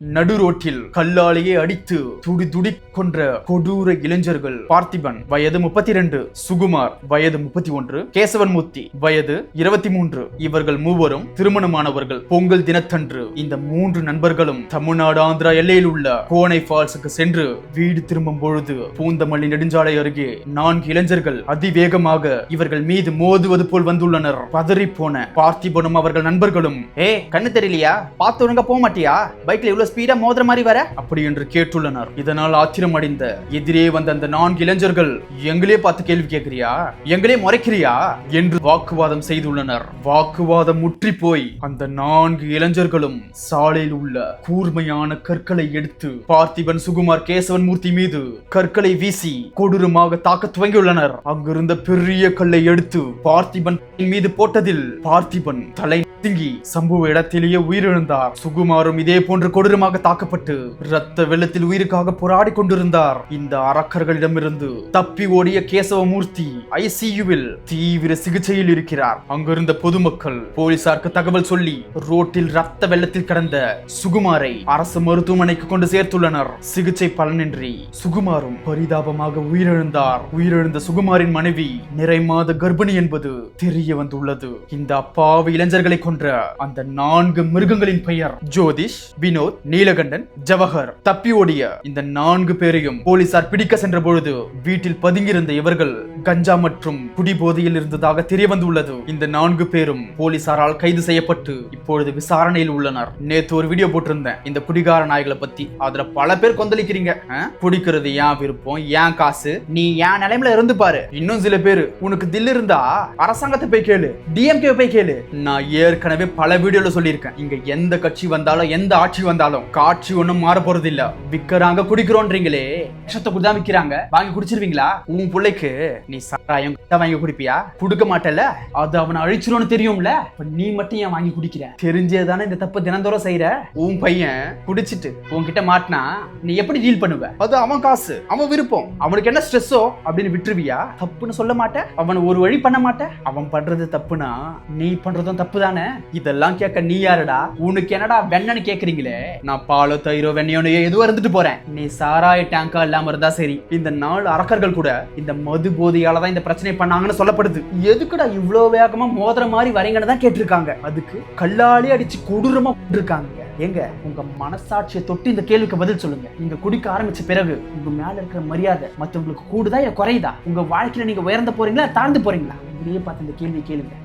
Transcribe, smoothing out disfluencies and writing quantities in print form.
நடு ரோட்டில் கல்லாலேயே அடித்து துடி கொன்ற கொடூர இளைஞர்கள் பார்த்திபன் வயது 32, சுகுமார் வயது 31, கேசவன்மூர்த்தி வயது 23. இவர்கள் மூவரும் திருமணமானவர்கள். பொங்கல் தினத்தன்று இந்த 3 நண்பர்களும் தமிழ்நாடு ஆந்திரா எல்லையில் உள்ள கோனை ஃபால்ஸுக்கு சென்று வீடு திரும்பும் பொழுது பூந்தமல்லி நெடுஞ்சாலை அருகே 4 இளைஞர்கள் அதிவேகமாக இவர்கள் மீது மோதுவது போல் வந்துள்ளனர். பதறி போன பார்த்திபனும் அவர்கள் நண்பர்களும், கண்ணு தெரியலையா, பார்த்து ஒழுங்கா போக மாட்டியா, பைக்ல இவ்வளவு ஸ்பீடா மோதுற மாதிரி வர அப்படி என்று கேட்டுள்ளனர். இதனால் ஆத்திரம் அடைந்த எதிரே வந்த அந்த 4 இளைஞர்கள், எங்களே பார்த்து கேள்வி கேட்கிறியா, எங்களே முறைக்கிறியா என்று வாக்குவாதம் செய்துள்ளனர். வாக்குவாதம் முற்றி போய் அந்த 4 இளைஞர்களும் சாலையில் உள்ள கூர்மையான கற்களை எடுத்து பார்த்திபன், சுகுமார், கேசவன்மூர்த்தி மீது கற்களை வீசி கொடூரமாக தாக்க துவங்கியுள்ளனர். அங்கிருந்த பெரிய கல்லை எடுத்து பார்த்திபன் மீது போட்டதில் பார்த்திபன் தலை திங்கி சம்பவ இடத்திலேயே உயிரிழந்தார். சுகுமாரும் இதே போன்று கொடூரமாக தாக்கப்பட்டு இரத்த வெள்ளத்தில் உயிருக்காக போராடி கொண்டிருந்தார். இந்த அரக்கர்களிடமிருந்து தப்பி ஓடிய கேசவமூர்த்தி ஐசியூவில் தீவிர சிகிச்சையில் இருக்கிறார். அங்கிருந்த பொதுமக்கள் போலீசாருக்கு தகவல் சொல்லி ரோட்டில் இரத்த வெள்ளத்தில் கடந்த சுகுமாரை அரசு மருத்துவமனைக்கு கொண்டு சேர்த்துள்ளனர். சிகிச்சை பலனின்றி சுகுமாரும் பரிதாபமாக உயிரிழந்தார். உயிரிழந்த சுகுமாரின் மனைவி நிறைமாத கர்ப்பிணி என்பது தெரிய வந்துள்ளது. இந்த அப்பாவி இளைஞர்களை கொன்ற அந்த 4 மிருகங்களின் பெயர் ஜோதிஷ், வினோத், நீலகண்டன், ஜவஹர். தப்பி ஓடிய இந்த 4 பேரையும் போலீசார் பிடிக்க சென்ற பொழுது வீட்டில் பதுங்கியிருந்த இவர்கள் கஞ்சா மற்றும் குடிபோதையில் இருந்ததாக தெரிய வந்துள்ளது. இந்த 4 பேரும் போலீசாரால் கைது செய்யப்பட்டு இப்பொழுது விசாரணையில் உள்ளனர். நேத்து ஒரு வீடியோ போட்டிருந்தேன் இந்த குடிகார நாய்களை பத்தி. அதுல பல பேர் கொந்தளிக்கிறீங்க. குடிக்கிறது ஏன் விருப்பம், ஏன் காசு, நீ ஏன் நிலைமையில இருந்து பாரு. இன்னும் சில பேரு, உனக்கு தில் இருந்தா அரசாங்கத்தை போய் கேளு, டிஎம்கே போய் கேளு. நான் ஏற்கனவே பல வீடியோல சொல்லியிருக்கேன், இங்க எந்த கட்சி வந்தாலும் எந்த ஆட்சி வந்தாலும் காட்சி ஒண்ணும் மாற போறது இல்ல. விக்கிறாங்க குடிக்கிறோன்றீங்களே, விஷத்தை குடிதான் விக்கிறாங்க, வாங்கி குடிச்சிருவீங்களா? உன் பிள்ளைக்கு நீ சாராயம் வாங்கி குடிப்பியா? குடுக்க மாட்டல, அது அவனை அழிச்சிரும்னு தெரியும்ல, நீ மட்டும் ஏன் வாங்கி குடிக்கிற? தெரிஞ்சேதானே இந்த தப்பு தினந்தோறும் செய்யற. உன் பையன் குடிச்சிட்டு உன்கிட்ட மாட்டினா நீ எப்படி டீல் பண்ணுவ? அது அவன் காசு, அவன் விருப்பம், அவனுக்கு என்ன ஸ்ட்ரெஸ்ஸோ அப்படின்னு விட்டுருவியா? தப்புன்னு சொல்ல மாட்டேன், அவன் ஒரு வழி பண்ண மாட்டேன். அவன் பண்றது தப்புனா நீ பண்றதும் தப்பு தானே. இதெல்லாம் கேட்க நீ யாருடா? உனக்கு என்னடா வெண்ணன்னு கேக்குறீங்களே. நான் பாலோ தயிரோ வெண்ணையோனோ எதுவும் இருந்துட்டு போறேன், நீ சாராய டேங்கா இல்லாம இருந்தா சரி. இந்த 4 அரக்கர்கள் கூட இந்த மது போதையால தான் இந்த பிரச்சனை பண்ணாங்கன்னு சொல்லப்படுது. எதுக்குடா இவ்வளவு வேகமா மோதிர மாதிரி வரீங்கன்னு தான் கேட்டிருக்காங்க. அதுக்கு கல்லாலே அடிச்சு கொடூரமா இருக்காங்க. எங்க உங்க மனசாட்சியை தொட்டு இந்த கேள்விக்கு பதில் சொல்லுங்க. நீங்க குடிக்க ஆரம்பிச்ச பிறகு உங்க மேல இருக்கிற மரியாதை மத்தவங்களுக்கு கூடுதா இல்ல குறையுதா? உங்க வாழ்க்கையில நீங்க உயர்ந்து போறீங்களா, தாழ்ந்து போறீங்களா? உங்களையே பார்த்து இந்த கேள்வி கேளுங்க.